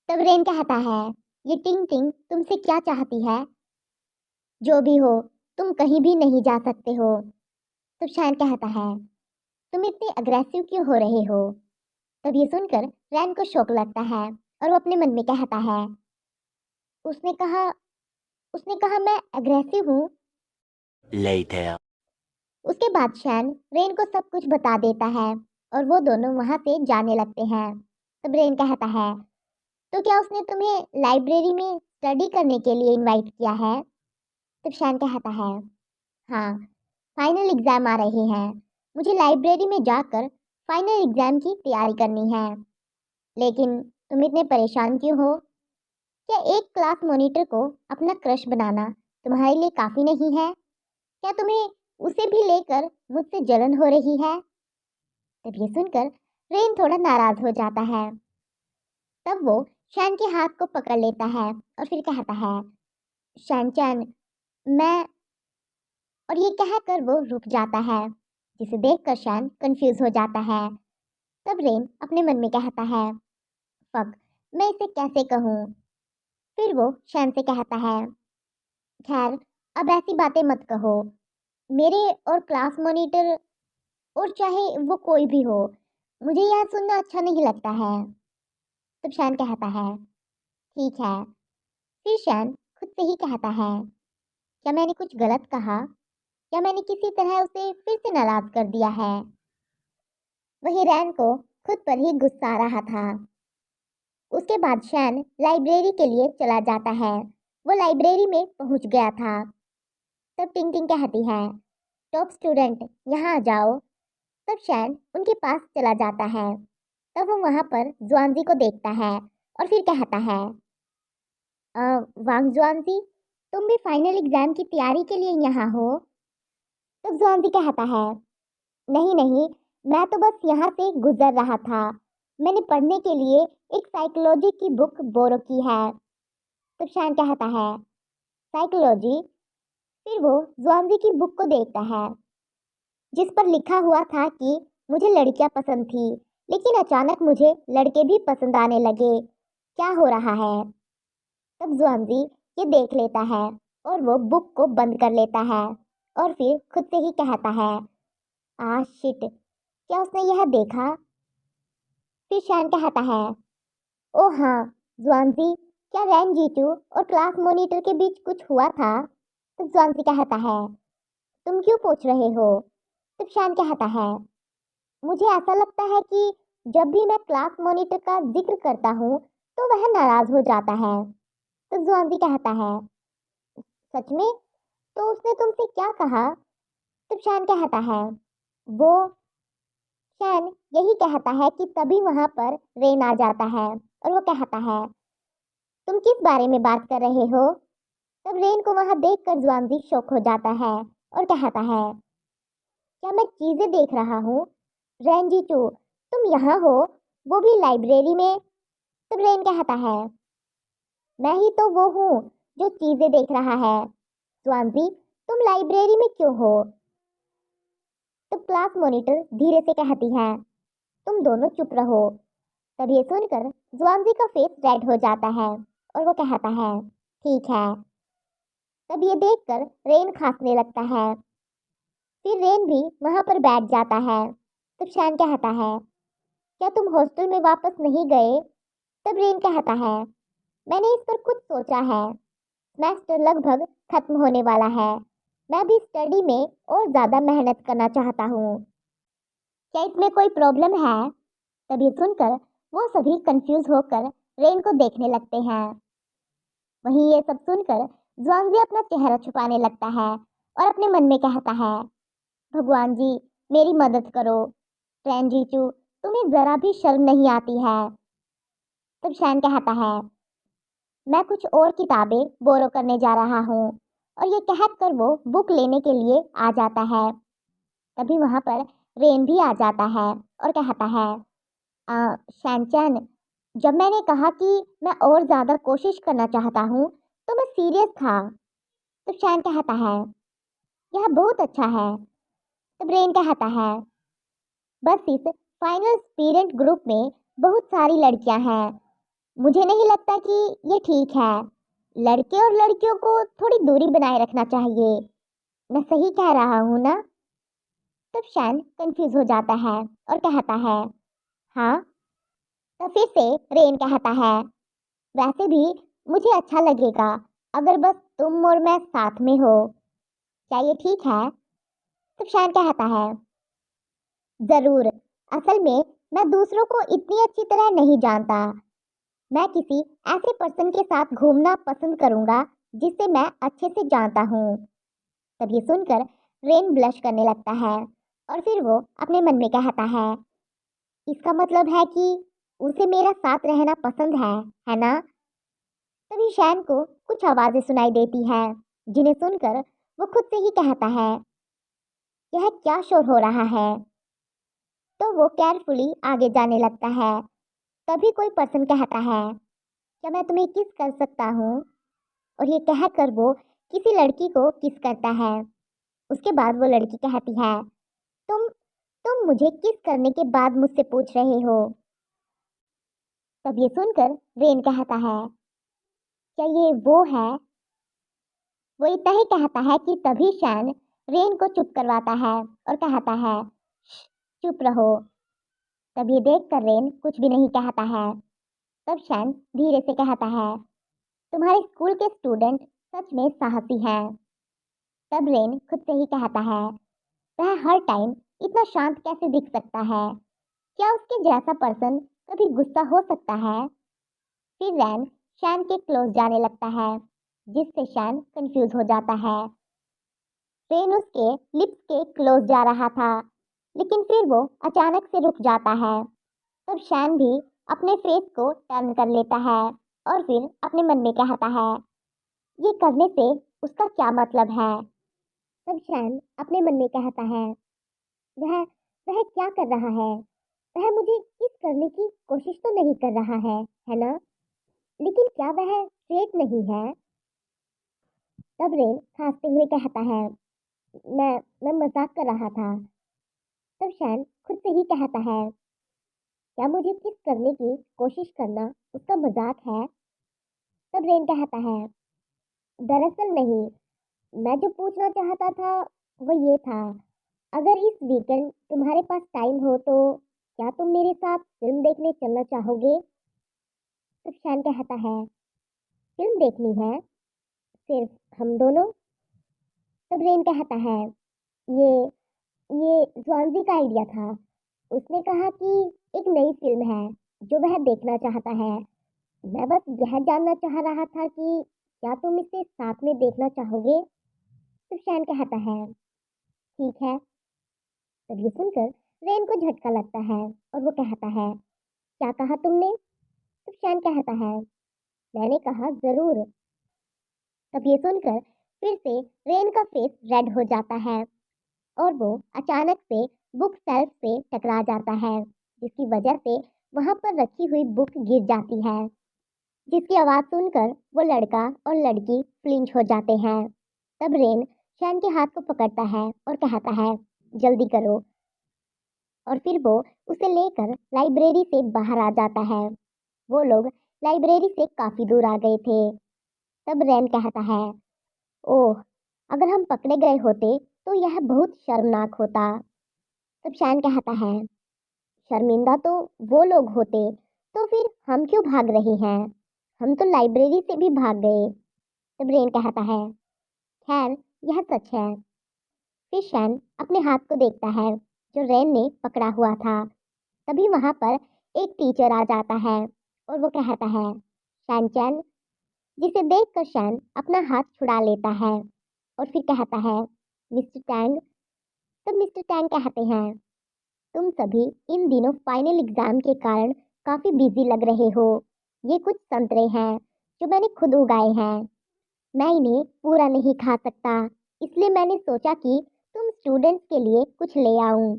तब रेन कहता है, ये टिंग टिंग तुमसे क्या चाहती है? जो भी हो, तुम कहीं भी नहीं जा सकते हो। तब शैन कहता है, तुम इतने अग्रेसिव क्यों हो रहे हो? तब ये सुनकर रैन को शौक लगता है और वो अपने मन में कहता है, उसने कहा उसने कहा मैं अग्रेसिव हूँ। Later. उसके बाद शैन रेन को सब कुछ बता देता है और वो दोनों वहां से जाने लगते हैं। तब रेन कहता है, तो क्या उसने तुम्हें लाइब्रेरी में स्टडी करने के लिए इनवाइट किया है? तब शैन कहता है, हाँ, फाइनल एग्जाम आ रहे हैं, मुझे लाइब्रेरी में जाकर फाइनल एग्जाम की तैयारी करनी है। लेकिन तुम इतने परेशान क्यों हो? क्या एक क्लास मॉनिटर को अपना क्रश बनाना तुम्हारे लिए काफी नहीं है? क्या तुम्हें उसे भी लेकर मुझसे जलन हो रही है? तब ये सुनकर रेन थोड़ा नाराज हो जाता है। तब वो शैन के हाथ को पकड़ लेता है और फिर कहता है, शैन चैन, मैं, और ये कहकर वो रुक जाता है, जिसे देखकर शैन कंफ्यूज हो जाता है। तब रेन अपने मन में कहता है, फक, मैं इसे कैसे कहूँ? फिर वो शैन से कहता है, खैर, अब ऐसी बातें मत कहो। मेरे और क्लास मॉनिटर, और चाहे वो कोई भी हो, मुझे यह सुनना अच्छा नहीं लगता है। तब शैन कहता है, ठीक है। फिर शैन खुद से ही कहता है, क्या मैंने कुछ गलत कहा? क्या मैंने किसी तरह उसे फिर से नाराज कर दिया है? वही रैन को खुद पर ही गुस्सा आ रहा था। उसके बाद शैन लाइब्रेरी के लिए चला जाता है। वो लाइब्रेरी में पहुंच गया था। तब टिंग टिंग कहती है, टॉप स्टूडेंट यहाँ आ जाओ। तब शैन उनके पास चला जाता है। तब वो वहां पर जुआनजी को देखता है और फिर कहता है, वांग जुआनजी, तुम भी फाइनल एग्जाम की तैयारी के लिए यहाँ हो? तब जुआनजी कहता है, नहीं नहीं, मैं तो बस यहाँ से गुजर रहा था। मैंने पढ़ने के लिए एक साइकोलॉजी की बुक बोरो की है। तब शैन कहता है, साइकोलॉजी? फिर वो जुआनजी की बुक को देखता है, जिस पर लिखा हुआ था कि मुझे लड़कियां पसंद थी, लेकिन अचानक मुझे लड़के भी पसंद आने लगे। क्या हो रहा है? तब जुआनजी ये देख लेता है और वो बुक को बंद कर लेता है और फिर खुद से ही कहता है, शिट, क्या उसने यह देखा? फिर शैन कहता है, ओ हाँ, जुआनजी, क्या रैन जीतू और क्लास मॉनिटर के बीच कुछ हुआ था? तब जुआनजी कहता है, तुम क्यों पूछ रहे हो? तब शैन कहता है, मुझे ऐसा लगता है कि जब भी मैं क्लास मॉनिटर का जिक्र करता हूँ तो वह नाराज हो जाता है। तब जुआनजी कहता है, सच में? तो उसने तुमसे क्या कहा? तब शैन कहता है, वो, शैन यही कहता है कि तभी वहां पर रेन आ जाता है और वो कहता है, तुम किस बारे में बात कर रहे हो? तब रेन को वहां देखकर जुआनजी शॉक हो जाता है और कहता है, क्या मैं चीजें देख रहा हूँ? रैन जीतू, तुम यहाँ हो, वो भी लाइब्रेरी में? तब रेन कहता है, मैं ही तो वो हूँ जो चीजें देख रहा है। स्वांजी, तुम लाइब्रेरी में क्यों हो? तब क्लास मॉनिटर धीरे से कहती है, तुम दोनों चुप रहो। तब ये सुनकर जुआनजी का फेस रेड हो जाता है और वो कहता है, ठीक है। तब ये देखकर रेन खांसने लगता है। फिर रेन भी वहां पर बैठ जाता है। तब शैन कहता है, क्या तुम हॉस्टल में वापस नहीं गए? तब रेन कहता है, मैंने इस पर कुछ सोचा है। सेमेस्टर लगभग खत्म होने वाला है। मैं भी स्टडी में और ज़्यादा मेहनत करना चाहता हूँ। क्या इसमें कोई प्रॉब्लम है? तभी सुनकर वो सभी कंफ्यूज होकर रेन को देखने लगते हैं। वहीं ये सब सुनकर जुआनजी अपना चेहरा छुपाने लगता है और अपने मन में कहता है, भगवान जी, मेरी मदद करो। ट्रेन जीचू, तुम्हें ज़रा भी शर्म नहीं आती है? तब शैन कहता है, मैं कुछ और किताबें बोरो करने जा रहा हूँ, और ये कहकर वो बुक लेने के लिए आ जाता है। तभी वहाँ पर रेन भी आ जाता है और कहता है, शैनचैन, जब मैंने कहा कि मैं और ज़्यादा कोशिश करना चाहता हूँ तो मैं सीरियस था। तो शैन कहता है, यह बहुत अच्छा है। तब रेन कहता है, बस इस फाइनल स्पिरिट ग्रुप में बहुत सारी लड़कियां हैं, मुझे नहीं लगता कि ये ठीक है। लड़के और लड़कियों को थोड़ी दूरी बनाए रखना चाहिए। मैं सही कह रहा हूँ ना? तब शैन कंफ्यूज हो जाता है और कहता है, हाँ। तो फिर से रेन कहता है, वैसे भी मुझे अच्छा लगेगा अगर बस तुम और मैं साथ में हो। क्या ये ठीक है? तब शैन कहता है, जरूर। असल में मैं दूसरों को इतनी अच्छी तरह नहीं जानता। मैं किसी ऐसे पर्सन के साथ घूमना पसंद करूंगा जिसे मैं अच्छे से जानता हूँ। तब ये सुनकर रेन ब्लश करने लगता है और फिर वो अपने मन में कहता है, इसका मतलब है कि उसे मेरा साथ रहना पसंद है ना? तभी शैन को कुछ आवाजें सुनाई देती है जिन्हें सुनकर वो खुद से ही कहता है, यह क्या शोर हो रहा है? तो वो केयरफुली आगे जाने लगता है। तभी कोई पर्सन कहता है, क्या मैं तुम्हें किस कर सकता हूँ? और ये कहकर वो किसी लड़की को किस करता है। उसके बाद वो लड़की कहती है, तुम तुम मुझे किस करने के बाद मुझसे पूछ रहे हो? तब ये सुनकर रेन कहता है, क्या ये वो है? वो इतना ही कहता है कि तभी शैन रेन को चुप करवाता है और कहता है, "श्श, चुप रहो। तब ये देखकर रेन कुछ भी नहीं कहता है। तब शैन धीरे से कहता है, तुम्हारे स्कूल के स्टूडेंट सच में साहसी हैं। तब रेन खुद से ही कहता है, वह हर टाइम इतना शांत कैसे दिख सकता है? क्या उसके जैसा पर्सन कभी गुस्सा हो सकता है? फिर रैन शैन के क्लोज जाने लगता है, जिससे शैन कंफ्यूज हो जाता है। रेन उसके लिप्स के क्लोज जा रहा था, लेकिन फिर वो अचानक से रुक जाता है। तब शैन भी अपने फेस को टर्न कर लेता है और फिर अपने मन में कहता है, ये करने से उसका क्या मतलब है? तब शैन अपने मन में कहता है, वह वह क्या कर रहा है? वह मुझे किस करने की कोशिश तो नहीं कर रहा है ना? लेकिन क्या वह स्ट्रेट नहीं है? तब रेन खांसते हुए कहता है, मैं मैं मजाक कर रहा था। तब शैन खुद से ही कहता है, क्या मुझे किस करने की कोशिश करना उसका मजाक है? तब रेन कहता है, दरअसल नहीं, मैं जो पूछना चाहता था वो ये था, अगर इस वीकेंड तुम्हारे पास टाइम हो तो क्या तुम मेरे साथ फिल्म देखने चलना चाहोगे? तब शैन कहता है, फिल्म देखनी है? सिर्फ हम दोनों? तब रेन कहता है, ये ये ज्वानजी का आइडिया था। उसने कहा कि एक नई फिल्म है जो वह देखना चाहता है। मैं बस यह जानना चाह रहा था कि क्या तुम इसे साथ में देखना चाहोगे? तो शैन कहता है, ठीक है। तब ये सुनकर रेन को झटका लगता है और वो कहता है, क्या कहा तुमने? तो शैन कहता है, मैंने कहा जरूर। तब ये सुनकर फिर से रेन का फेस रेड हो जाता है और वो अचानक से बुक शेल्फ से टकरा जाता है, जिसकी वजह से वहां पर रखी हुई बुक गिर जाती है, जिसकी आवाज सुनकर वो लड़का और लड़की फ्लिंच हो जाते हैं। तब रेन शैन के हाथ को पकड़ता है और कहता है, जल्दी करो। और फिर वो उसे लेकर लाइब्रेरी से बाहर आ जाता है। वो लोग लाइब्रेरी से काफी दूर आ गए थे। तब रेन कहता है, ओह, अगर हम पकड़े गए होते तो यह बहुत शर्मनाक होता। तब शैन कहता है, शर्मिंदा तो वो लोग होते, तो फिर हम क्यों भाग रहे हैं? हम तो लाइब्रेरी से भी भाग गए। तब रेन कहता है, खैर, यह सच है। फिर शैन अपने हाथ को देखता है जो रेन ने पकड़ा हुआ था। तभी वहां पर एक टीचर आ जाता है और वो कहता है, शैन चैन, जिसे देखकर शैन अपना हाथ छुड़ा लेता है और फिर कहता है, मिस्टर टैंग। तब मिस्टर टैंग कहते हैं, तुम सभी इन दिनों फाइनल एग्जाम के कारण काफी बिजी लग रहे हो। ये कुछ संतरे हैं जो मैंने खुद उगाए हैं। मैं इन्हें पूरा नहीं खा सकता, इसलिए मैंने सोचा कि तुम स्टूडेंट्स के लिए कुछ ले आऊं।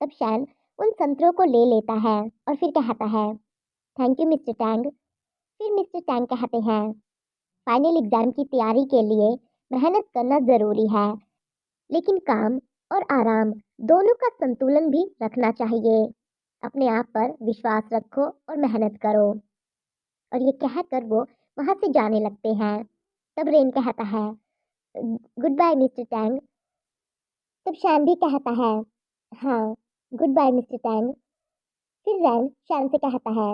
तब शैन उन संतरों को ले लेता है और फिर कहता है, थैंक यू मिस्टर टैंग। फिर मिस्टर टैंग कहते हैं, फाइनल एग्जाम की तैयारी के लिए मेहनत करना जरूरी है, लेकिन काम और आराम दोनों का संतुलन भी रखना चाहिए। अपने आप पर विश्वास रखो और मेहनत करो। और ये कहकर वो वहाँ से जाने लगते हैं। तब रेन कहता है, गुड बाय मिस्टर टैंग। तब शैन भी कहता है, हाँ, गुड बाय मिस्टर टैंग। फिर रैन शैन से कहता है,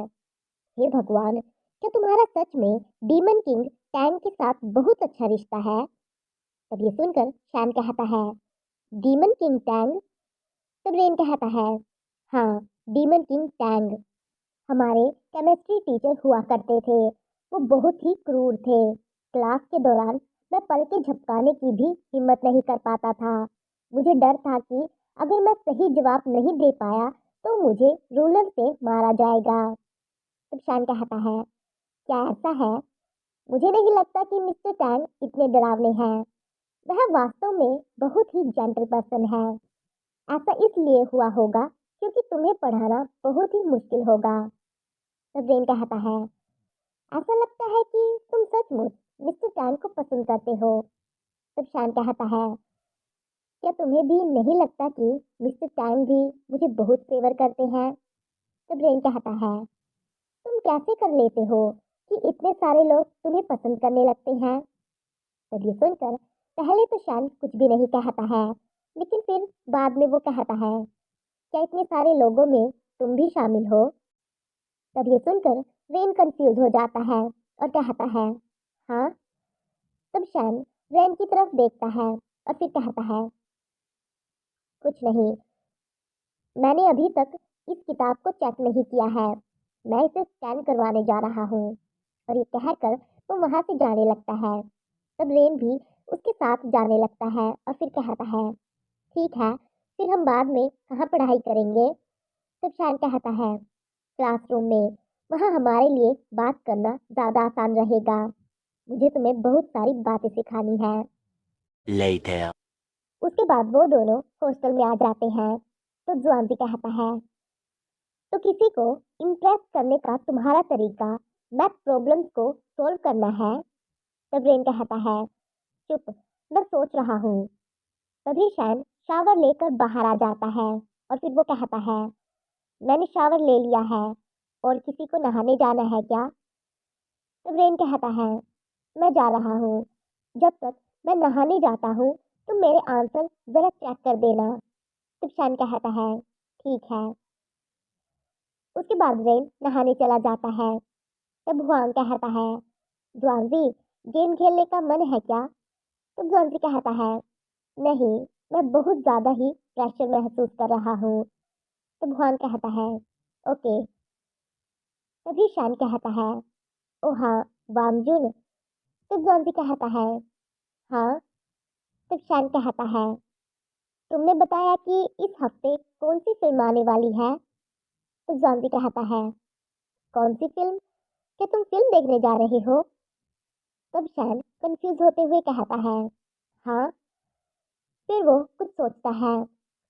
हे भगवान, क्या तुम्हारा सच में डीमन किंग टैंग के साथ बहुत अच्छा रिश्ता है? तब ये सुनकर शैन कहता है, डीमन किंग टैंग? तब रेन कहता है, हाँ, डीमन किंग टैंग हमारे केमिस्ट्री टीचर हुआ करते थे। वो बहुत ही क्रूर थे। क्लास के दौरान मैं पलकें झपकाने की भी हिम्मत नहीं कर पाता था। मुझे डर था कि अगर मैं सही जवाब नहीं दे पाया तो मुझे रूलर से मारा जाएगा। तब शान कहता है, क्या ऐसा है? मुझे नहीं लगता कि मिस्टर टैंग इतने डरावने हैं। वह वास्तव में बहुत ही जेंटल पर्सन है। ऐसा इसलिए हुआ होगा क्योंकि तुम्हें पढ़ाना बहुत ही मुश्किल होगा। तब रेन कहता है, ऐसा लगता है कि तुम सचमुच मिस्टर टैंग को पसंद करते हो। तब शान कहता है, क्या तुम्हें भी नहीं लगता कि मिस्टर टैंग भी मुझे बहुत फेवर करते हैं? तब रेन कहता है, तुम कैसे कर लेते हो कि इतने सारे लोग तुम्हें पसंद करने लगते हैं? तब ये सुनकर पहले तो शान कुछ भी नहीं कहता है, लेकिन फिर बाद में वो कहता है, क्या इतने सारे लोगों में तुम भी शामिल हो? तब ये सुनकर रेन कंफ्यूज हो जाता है और कहता है, हाँ। तब शैन रैन की तरफ देखता है और फिर कहता है, कुछ नहीं, मैंने अभी तक इस किताब को चेक नहीं किया है। मैं इसे स्कैन करवाने जा रहा हूँ। और ये कहकर वो वहाँ से जाने लगता है। तब रेन भी उसके साथ जाने लगता है और फिर कहता है, ठीक है, फिर हम बाद में कहाँ पढ़ाई करेंगे? तब शैन कहता है, क्लासरूम में। वहाँ हमारे लिए बात करना ज़्यादा आसान रहेगा। मुझे तुम्हें बहुत सारी बातें सिखानी है। Later. उसके बाद वो दोनों हॉस्टल में आ जाते हैं। तो जुआनजी कहता है, तो किसी को इम्प्रेस करने का तुम्हारा तरीका मैथ प्रॉब्लम्स को सॉल्व करना है? तब रेन कहता है, चुप, मैं सोच रहा हूँ। तभी शैन शावर लेकर बाहर आ जाता है और फिर वो कहता है, मैंने शावर ले लिया है और किसी को नहाने जाना है क्या? तब रेन कहता है, मैं जा रहा हूँ। जब तक मैं नहाने जाता हूँ तुम मेरे आंसर जरा चेक कर देना। तब शैन कहता है, ठीक है। उसके बाद रेन नहाने चला जाता है। तब हुआंग कहता है, जुआनजी, गेम खेलने का मन है क्या? तब जुआनजी कहता है, नहीं, मैं बहुत ज़्यादा ही प्रेशर महसूस कर रहा हूँ। तब हुआंग कहता है, ओके। तभी शान कहता है, ओ हाँ, वामजुन। तब जुआनजी कहता है, हाँ। तब शान कहता है, तुमने बताया कि इस हफ्ते कौन सी फिल्म आने वाली है? तब जुआनजी कहता है, कौन सी फिल्म? क्या तुम फिल्म देखने जा रहे हो? तब शैन कंफ्यूज होते हुए कहता है, हाँ। फिर वो कुछ सोचता है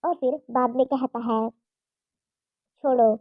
और फिर बाद में कहता है, छोड़ो,